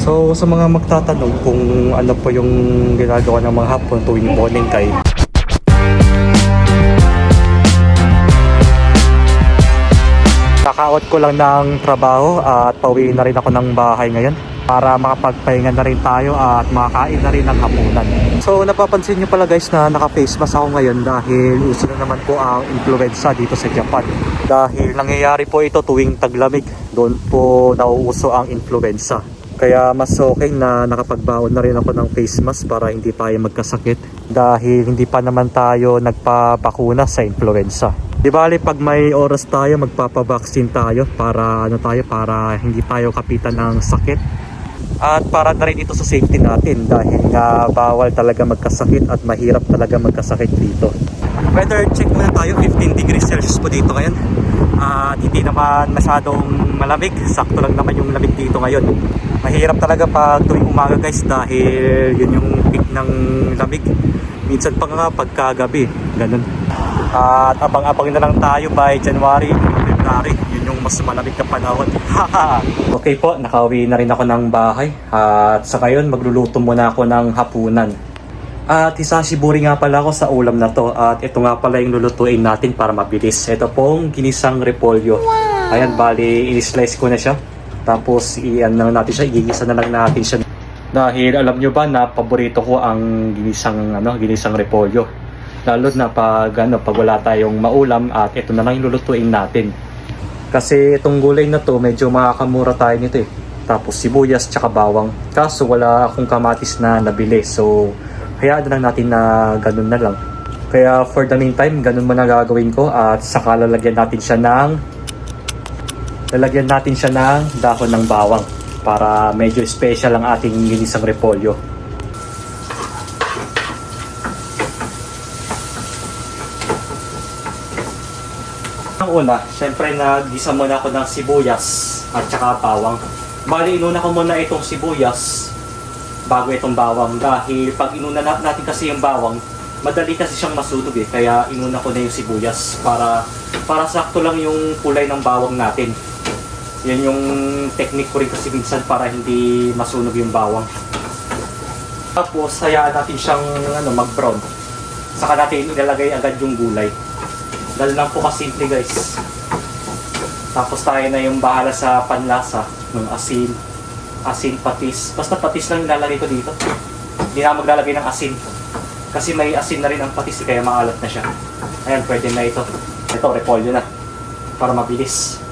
So sa mga magtatanong kung ano po yung ginagawa ng mga hapon tuwing morning kay kaka-out ko lang ng trabaho at pauwi na rin ako ng bahay ngayon para makapagpahinga na rin tayo at makakain na rin ng hapunan. So napapansin nyo pala guys na naka-face mask ako ngayon dahil uso na naman po ang influenza dito sa Japan. Dahil nangyayari po ito tuwing taglamig, doon po nauuso ang influenza. Kaya mas okay na nakapagbaon na rin ako ng face mask para hindi tayo magkasakit dahil hindi pa naman tayo nagpapakuna sa influenza. Di bali pag may oras tayo magpapabaksin tayo para para hindi tayo kapitan ng sakit. At para na rin ito sa safety natin dahil nga bawal talaga magkasakit at mahirap talaga magkasakit dito. Weather check muna tayo, 15 degrees Celsius po dito ngayon. At hindi naman masyadong malamig, sakto lang naman yung lamig dito ngayon. Mahirap talaga pag tuwing umaga guys dahil yun yung peak ng lamig. Minsan pa nga pagkagabi, ganun. At abang-abang na lang tayo by January, February. Yun yung mas malamig na panahon. Okay po, nakauwi na rin ako ng bahay. At sa ngayon, magluluto muna ako ng hapunan. At hisashiburi nga pala ako sa ulam na to. At ito nga pala yung lulutuin natin para mabilis. Ito pong ginisang repolyo. Wow. Ayan, bali, i-slice ko na siya. Tapos, i-ano natin siya, igigisa na lang natin siya. Dahil alam nyo ba na paborito ko ang ginisang repolyo. Lalo na pag wala tayong maulam at ito na lang yung lulutuin natin. Kasi itong gulay na to medyo makakamura tayo nito eh. Tapos sibuyas tsaka bawang. Kaso wala akong kamatis na nabili. So hayaan na lang natin na ganun na lang. Kaya for the meantime, ganun muna gagawin ko. At saka lalagyan natin siya ng dahon ng bawang. Para medyo special ang ating ginisang repolyo. Ang una, syempre nagisa muna ako ng sibuyas at saka bawang. Bali, inuna ko muna itong sibuyas bago itong bawang dahil pag inuna natin kasi yung bawang, madali kasi siyang masunog eh. Kaya inuna ko na yung sibuyas para sakto lang yung kulay ng bawang natin. Yan yung technique ko rin kasi minsan para hindi masunog yung bawang. Tapos, hayaan natin siyang mag-brown. Saka natin ilalagay agad yung gulay. Dahil lang po kasimple guys. Tapos tayo na yung bahala sa panlasa ng asin, patis. Basta patis lang ilalagay ko dito. Hindi na maglalagay ng asin. Kasi may asin na rin ang patis kaya maalat na siya. Ayan, pwede na ito. Ito, repolyo na. Para mabilis.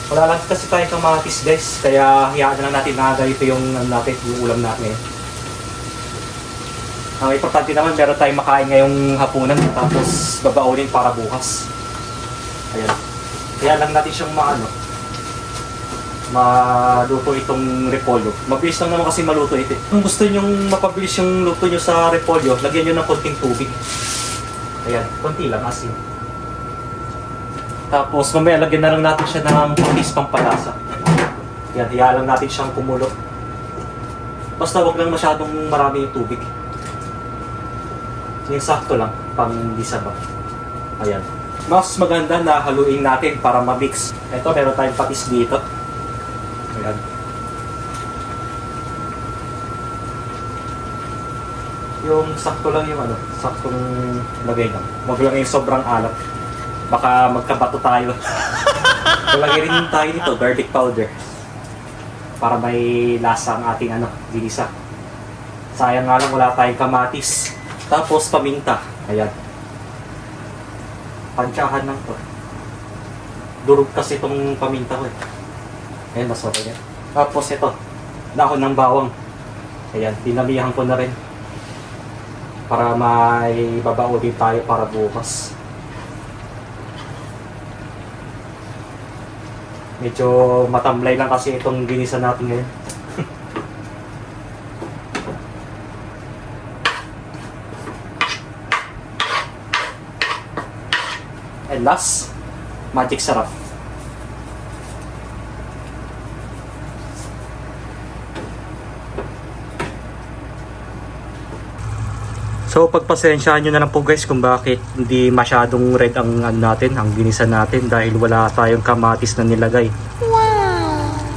Wala lang kasi tayo kamatis guys. Kaya hayaan na lang natin na ganito yung ulam natin. Ang importante naman, meron tayong makain ngayong hapunan tapos babaunin para bukas. Ayan. Kaya lang natin siyang maluto itong repolyo. Mabilis lang naman kasi maluto ito. Kung gusto nyong mapabilis yung luto nyo sa repolyo, lagyan nyo ng konting tubig. Ayan, konti lang, asin. Tapos mamaya lagyan na lang natin siya ng patis pampalasa. Ayan, hiya lang natin siyang kumulo. Basta wag lang masyadong marami yung tubig. Yung sakto lang, pang gisa ba. Ayan. Mas maganda na haluin natin para ma-mix. Ito, meron tayong patis dito. Ayan. Yung sakto lang yung saktong lagay lang. Wag lang yung sobrang alat. Baka magkabato tayo. Lagay rin tayo nito, garlic powder. Para may lasa ang ating ginisa. Sayang nga lang wala tayong kamatis. Tapos paminta. Ayan. Pansyahan lang to. Durog kasi itong paminta ko eh. Ayan, mas okay yan. Tapos ito, dahon ng bawang. Ayan, dinamihan ko na rin. Para may babaunin tayo para bukas. Medyo matamlay lang kasi itong ginisa natin ngayon. And last, magic sarap. So pagpasensyahan nyo na lang po guys kung bakit hindi masyadong red ang natin, ang ginisa natin dahil wala tayong kamatis na nilagay. Wow!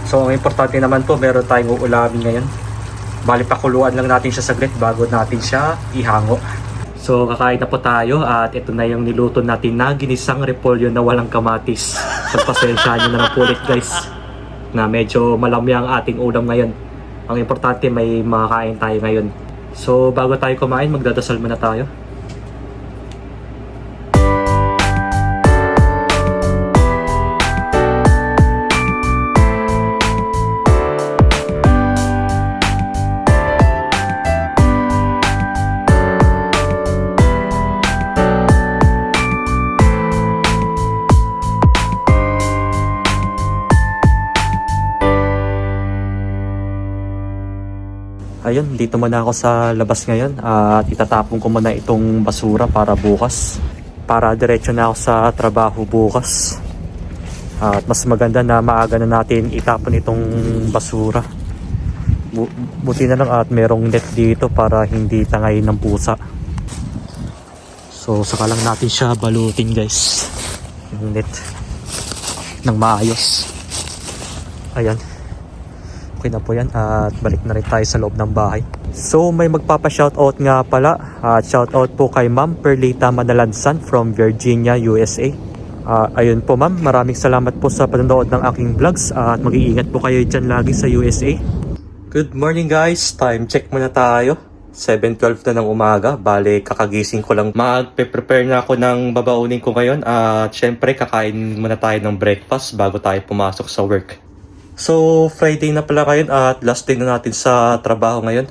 So ang importante naman po, meron tayong uulamin ngayon. Bali pakuluan lang natin siya saglit bago natin siya ihango. So kakain na po tayo at ito na yung niluto natin na ginisang repolyo na walang kamatis. Pagpasensyahan nyo na lang po ulit guys, na medyo malami ang ating ulam ngayon. Ang importante may makakain tayo ngayon. So bago tayo kumain, magdadasal muna tayo. Ayun, dito muna ako sa labas ngayon at itatapon ko muna itong basura para bukas. Para diretso na ako sa trabaho bukas. At mas maganda na maaga na natin itapon itong basura. Buti na lang at merong net dito para hindi tangayin ng pusa. So saka lang natin siya balutin guys, yung net ng maayos. Ayan. Okay na po yan at balik na rin tayo sa loob ng bahay. So may magpapa-shoutout nga pala. Shoutout po kay Ma'am Perlita Manalansan from Virginia, USA. Ayun po ma'am, maraming salamat po sa panonood ng aking vlogs at mag-iingat po kayo dyan lagi sa USA. Good morning guys, time check muna tayo. 7:12 na ng umaga, bale kakagising ko lang. Magpe-prepare na ako ng babaunin ko ngayon at syempre kakain muna tayo ng breakfast bago tayo pumasok sa work. So, Friday na pala ngayon at last day na natin sa trabaho ngayon.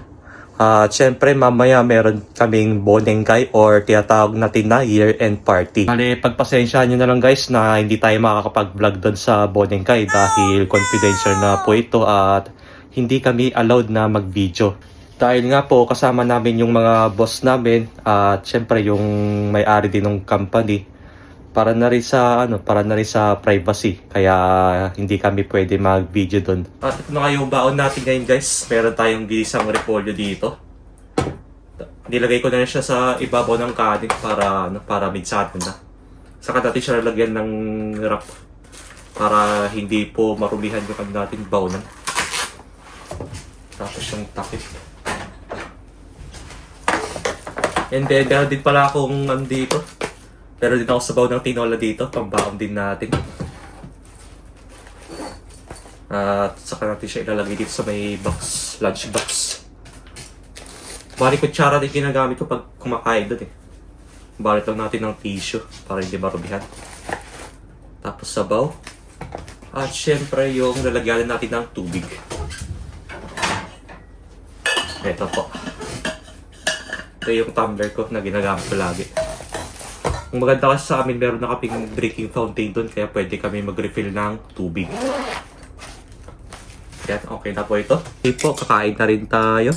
At syempre, mamaya meron kaming bonengkay or tinatawag natin na year-end party. Bale, pagpasensyahan nyo na lang guys na hindi tayo makakapag-vlog doon sa bonengkay dahil confidential na po ito at hindi kami allowed na mag-video. Dahil nga po, kasama namin yung mga boss namin at syempre yung may-ari din ng company. Para na rin sa privacy, kaya hindi kami pwede mag-video doon. At ito na yung baon natin ngayon guys. Meron tayong ginisang repolyo dito. Nilagay ko na siya sa ibabaw ng kanin para midsatan na. Saka natin siya lalagyan ng wrap para hindi po marumihan yung kami natin baonan. Tapos yung takip. And then meron din pala akong dito. Pero din ako sabaw ng tinola dito, pambaon din natin. At saka natin siya ilalagay dito sa may box, lunch box. Bali kutsara din ginagamit ko pag kumakain doon eh. Balit lang natin ng tissue para hindi marubihan. Tapos sabaw. At syempre yung lalagyan natin ng tubig. Ito po. Ito yung tumbler ko na ginagamit ko lagi. Ang maganda kasi sa amin, meron na kaming drinking fountain doon, kaya pwede kami mag-refill ng tubig. Yan, okay na po ito. Okay po, kakain na rin tayo.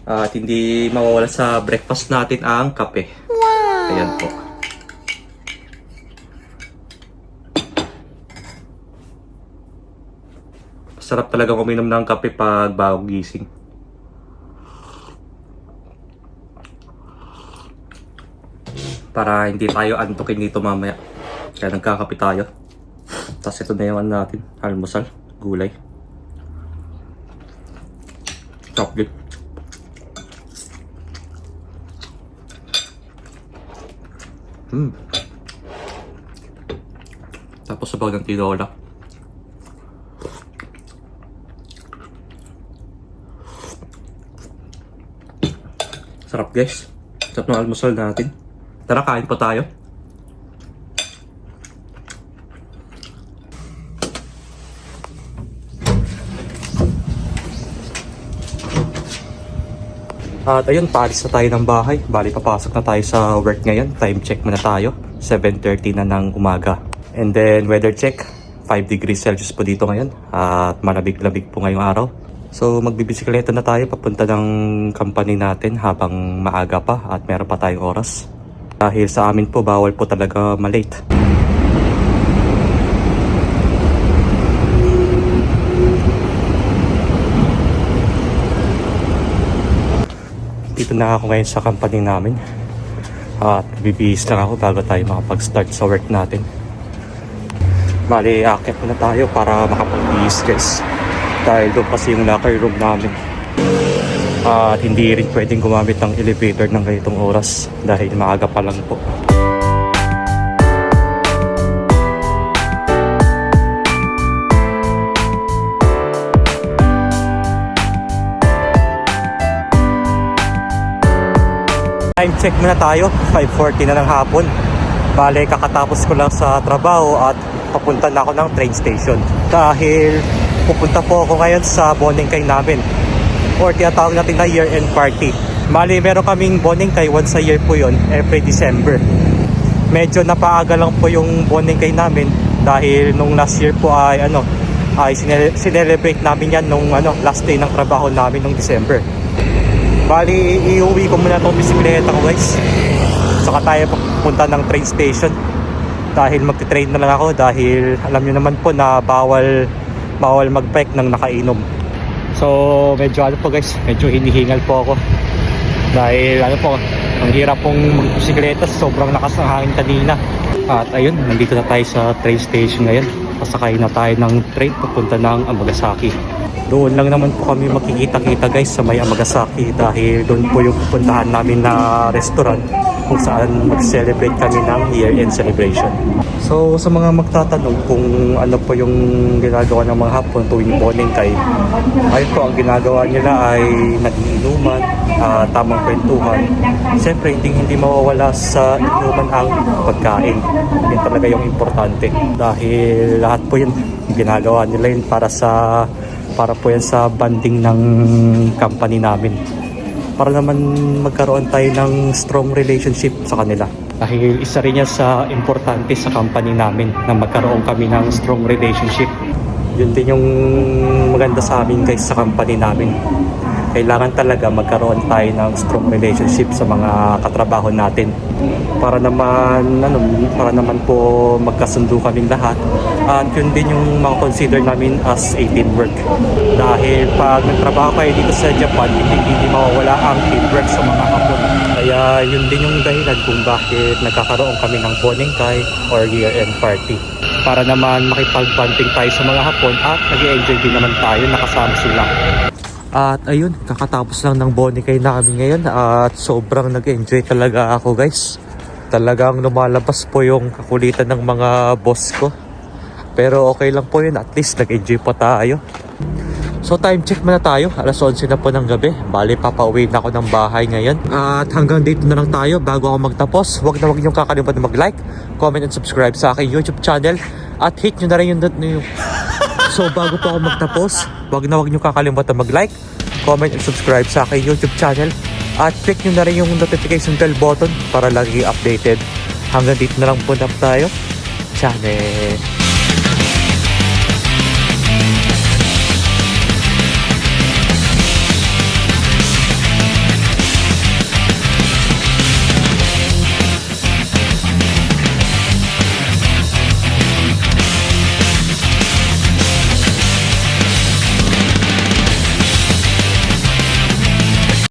At hindi mawawala sa breakfast natin ang kape. Wow! Ayan po. Masarap talaga uminom ng kape pag bagong gising. Para hindi tayo antukin dito mamaya. Kaya nagkakape tayo. Tapos ito na yung natin. Almusal. Gulay. Chocolate. Tapos sabaw ng tinola. Sarap guys. Sarap ng almusal natin. Tara, kain po tayo. At ayun, paalis na tayo ng bahay. Bali, papasok na tayo sa work ngayon. Time check muna tayo. 7:30 na ng umaga. And then, weather check. 5 degrees Celsius po dito ngayon. At malabig-labig po ngayong araw. So, magbibisikleta na tayo papunta ng company natin habang maaga pa at meron pa tayong oras. Dahil sa amin po, bawal po talaga malate. Dito na ako ngayon sa company namin. At bibihis lang ako bago tayo makapag-start sa work natin. Bali, akit muna tayo para makapag-bihis guys. Dahil doon kasi yung locker room namin. At hindi rin pwedeng gumamit ng elevator ng ganitong oras dahil maaga pa lang po. Time check muna tayo, 5:40 na ng hapon. Bale, kakatapos ko lang sa trabaho at papunta na ako ng train station. Dahil pupunta po ako ngayon sa Bonengkay namin or tinatawag natin na year-end party. Bale, meron kaming Bonengkay once a year po yon, every December. Medyo napaaga lang po yung Bonengkay namin dahil nung last year po ay sinelebrate namin yan nung last day ng trabaho namin nung December. Bali, iuwi ko muna itong bisikleta ko guys. Saka tayo pupunta ng train station. Dahil magti-train na lang ako dahil alam nyo naman po na bawal mag-bike ng nakainom. So medyo po guys, medyo hinihingal po ako. Dahil ang hirap pong magbisikleta, sobrang lakas ng hangin kanina. At ayun, nandito na tayo sa train station ngayon. Pasakay na tayo ng train papunta ng Amagasaki. Doon lang naman po kami makikita-kita guys sa may Amagasaki dahil doon po yung pupuntahan namin na restaurant kung saan mag-celebrate kami ng year-end celebration. So sa mga magtatanong kung ano po yung ginagawa ng mga Hapon tuwing Bonengkay, ayun po, ang ginagawa nila ay nag-iinuman, tamang kwentuhan. Siyempre hindi mawawala sa inuman ang pagkain. Yun talaga yung importante dahil lahat po yun ginagawa nila yun para po yan sa banding ng company namin. Para naman magkaroon tayo ng strong relationship sa kanila. Dahil isa rin yan sa importante sa company namin na magkaroon kami ng strong relationship. Yun din yung maganda sa amin guys sa company namin. Kailangan talaga magkaroon tayo ng strong relationship sa mga katrabaho natin. Para naman po magkasundo kaming lahat. At yun din yung consider namin as a teamwork. Dahil pag nagtrabaho kayo dito sa Japan, hindi mawawala ang teamwork sa mga Hapon. Kaya yun din yung dahilan kung bakit nagkakaroon kami ng Bonengkay or year-end party. Para naman makipag-bonding tayo sa mga Hapon at nag-i-enjoy din naman tayo nakasama sila. At ayun, kakatapos lang ng Bonengkay namin ngayon at sobrang nag-enjoy talaga ako guys. Talagang lumalabas po yung kakulitan ng mga boss ko. Pero okay lang po yun, at least nag-enjoy po tayo. So time check muna tayo, alas 11 na po ng gabi. Bali, papauwi na ako ng bahay ngayon. At hanggang dito na lang tayo bago ako magtapos. Huwag na huwag niyong kakalimutan na mag-like, comment and subscribe sa aking YouTube channel. At hit nyo na rin yung So bago po ako magtapos, huwag na huwag nyo kakalimutan mag-like, comment and subscribe sa aking YouTube channel. At click nyo na rin yung notification bell button para lagi updated. Hanggang dito na lang po na tayo. Channel.